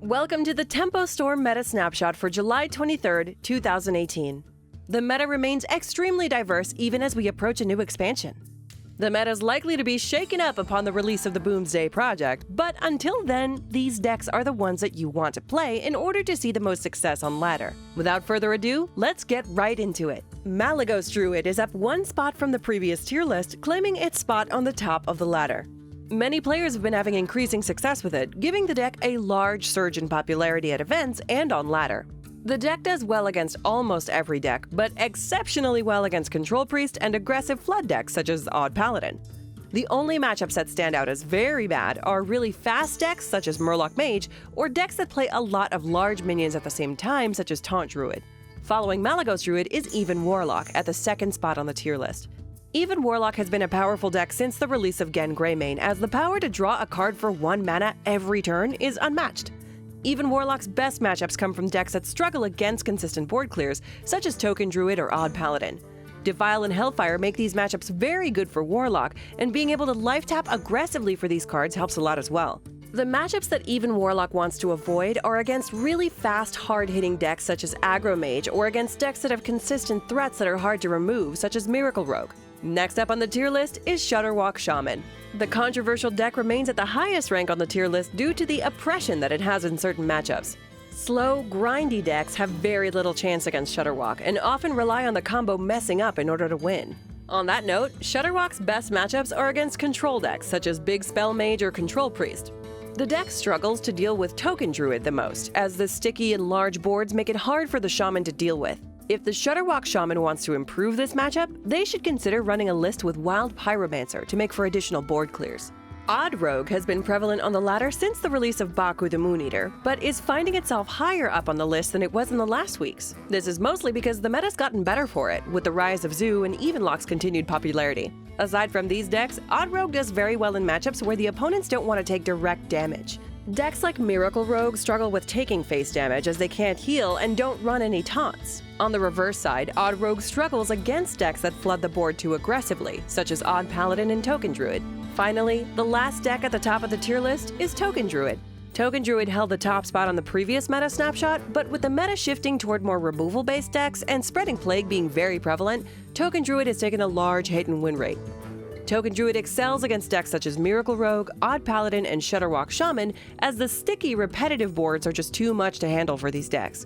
Welcome to the Tempo Storm Meta Snapshot for July 23rd, 2018. The meta remains extremely diverse even as we approach a new expansion. The meta is likely to be shaken up upon the release of the Boomsday project, but until then, these decks are the ones that you want to play in order to see the most success on ladder. Without further ado, let's get right into it. Malygos Druid is up one spot from the previous tier list, claiming its spot on the top of the ladder. Many players have been having increasing success with it, giving the deck a large surge in popularity at events and on ladder. The deck does well against almost every deck, but exceptionally well against Control Priest and aggressive flood decks such as Odd Paladin. The only matchups that stand out as very bad are really fast decks such as Warlock Mage, or decks that play a lot of large minions at the same time such as Taunt Druid. Following Malygos Druid is Even Warlock at the second spot on the tier list. Even Warlock has been a powerful deck since the release of Gen Greymane, as the power to draw a card for 1 mana every turn is unmatched. Even Warlock's best matchups come from decks that struggle against consistent board clears, such as Token Druid or Odd Paladin. Defile and Hellfire make these matchups very good for Warlock, and being able to life tap aggressively for these cards helps a lot as well. The matchups that Even Warlock wants to avoid are against really fast, hard-hitting decks such as Aggro Mage, or against decks that have consistent threats that are hard to remove, such as Miracle Rogue. Next up on the tier list is Shudderwock Shaman. The controversial deck remains at the highest rank on the tier list due to the oppression that it has in certain matchups. Slow, grindy decks have very little chance against Shudderwock and often rely on the combo messing up in order to win. On that note, Shudderwock's best matchups are against control decks such as Big Spell Mage or Control Priest. The deck struggles to deal with Token Druid the most, as the sticky and large boards make it hard for the Shaman to deal with. If the Shudderwock Shaman wants to improve this matchup, they should consider running a list with Wild Pyromancer to make for additional board clears. Odd Rogue has been prevalent on the ladder since the release of Baku the Moon Eater, but is finding itself higher up on the list than it was in the last weeks. This is mostly because the meta's gotten better for it, with the rise of Zoo and Evenlock's continued popularity. Aside from these decks, Odd Rogue does very well in matchups where the opponents don't want to take direct damage. Decks like Miracle Rogue struggle with taking face damage as they can't heal and don't run any taunts. On the reverse side, Odd Rogue struggles against decks that flood the board too aggressively, such as Odd Paladin and Token Druid. Finally, the last deck at the top of the tier list is Token Druid. Token Druid held the top spot on the previous meta snapshot, but with the meta shifting toward more removal-based decks and Spreading Plague being very prevalent, Token Druid has taken a large hit in win rate. Token Druid excels against decks such as Miracle Rogue, Odd Paladin, and Shudderwock Shaman, as the sticky, repetitive boards are just too much to handle for these decks.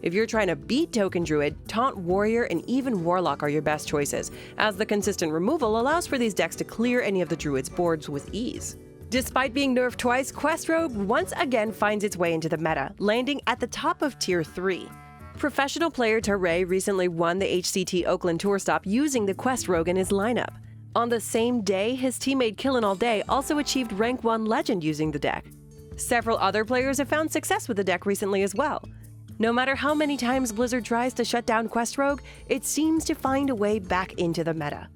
If you're trying to beat Token Druid, Taunt Warrior and Even Warlock are your best choices, as the consistent removal allows for these decks to clear any of the Druid's boards with ease. Despite being nerfed twice, Quest Rogue once again finds its way into the meta, landing at the top of Tier 3. Professional player Taray recently won the HCT Oakland Tour Stop using the Quest Rogue in his lineup. On the same day, his teammate Killin' All Day also achieved Rank 1 Legend using the deck. Several other players have found success with the deck recently as well. No matter how many times Blizzard tries to shut down Quest Rogue, it seems to find a way back into the meta.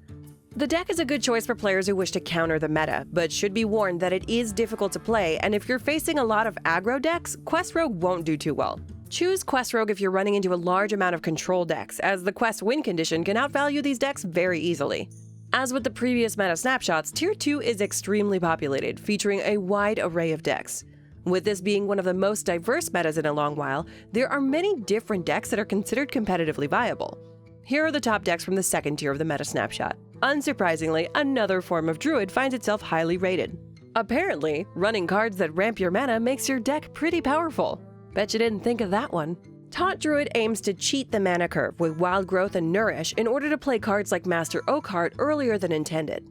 The deck is a good choice for players who wish to counter the meta, but should be warned that it is difficult to play, and if you're facing a lot of aggro decks, Quest Rogue won't do too well. Choose Quest Rogue if you're running into a large amount of control decks, as the Quest win condition can outvalue these decks very easily. As with the previous meta snapshots, Tier 2 is extremely populated, featuring a wide array of decks. With this being one of the most diverse metas in a long while, there are many different decks that are considered competitively viable. Here are the top decks from the second tier of the meta snapshot. Unsurprisingly, another form of Druid finds itself highly rated. Apparently, running cards that ramp your mana makes your deck pretty powerful. Bet you didn't think of that one. Taunt Druid aims to cheat the mana curve with Wild Growth and Nourish in order to play cards like Master Oakheart earlier than intended.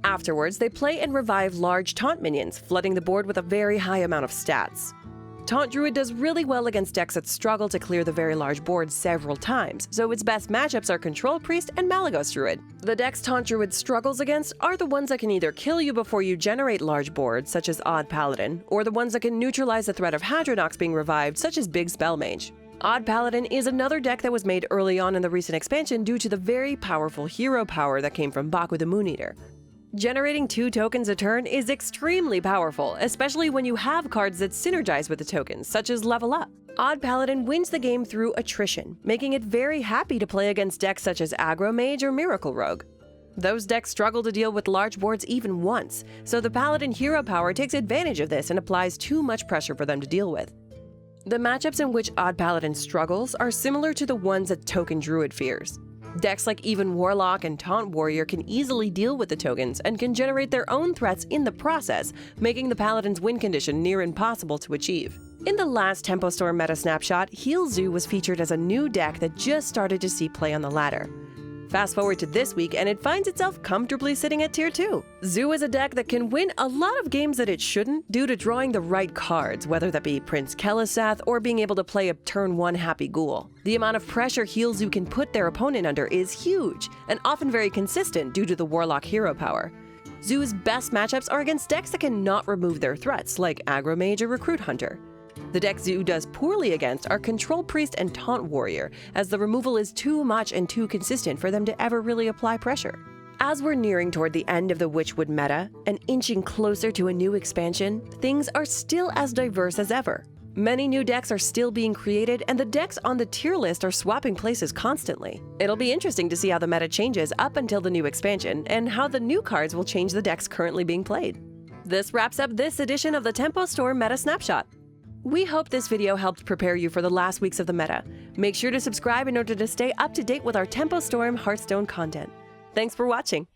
Afterwards, they play and revive large taunt minions, flooding the board with a very high amount of stats. Taunt Druid does really well against decks that struggle to clear the very large board several times, so its best matchups are Control Priest and Malygos Druid. The decks Taunt Druid struggles against are the ones that can either kill you before you generate large boards, such as Odd Paladin, or the ones that can neutralize the threat of Hadronox being revived, such as Big Spell Mage. Odd Paladin is another deck that was made early on in the recent expansion due to the very powerful hero power that came from Baku the Moon Eater. Generating 2 tokens a turn is extremely powerful, especially when you have cards that synergize with the tokens, such as Level Up. Odd Paladin wins the game through attrition, making it very happy to play against decks such as Aggro Mage or Miracle Rogue. Those decks struggle to deal with large boards even once, so the Paladin hero power takes advantage of this and applies too much pressure for them to deal with. The matchups in which Odd Paladin struggles are similar to the ones that Token Druid fears. Decks like even Warlock and Taunt Warrior can easily deal with the tokens and can generate their own threats in the process, making the Paladin's win condition near impossible to achieve. In the last Tempo Storm meta snapshot, Heal Zoo was featured as a new deck that just started to see play on the ladder. Fast forward to this week and it finds itself comfortably sitting at tier 2. Zoo is a deck that can win a lot of games that it shouldn't due to drawing the right cards, whether that be Prince Kelisath or being able to play a turn 1 Happy Ghoul. The amount of pressure Heal Zoo can put their opponent under is huge, and often very consistent due to the Warlock hero power. Zoo's best matchups are against decks that cannot remove their threats, like Aggro Mage or Recruit Hunter. The decks Zoo does poorly against are Control Priest and Taunt Warrior, as the removal is too much and too consistent for them to ever really apply pressure. As we're nearing toward the end of the Witchwood meta, and inching closer to a new expansion, things are still as diverse as ever. Many new decks are still being created, and the decks on the tier list are swapping places constantly. It'll be interesting to see how the meta changes up until the new expansion, and how the new cards will change the decks currently being played. This wraps up this edition of the Tempo Storm Meta Snapshot. We hope this video helped prepare you for the last weeks of the meta. Make sure to subscribe in order to stay up to date with our Tempo Storm Hearthstone content. Thanks for watching.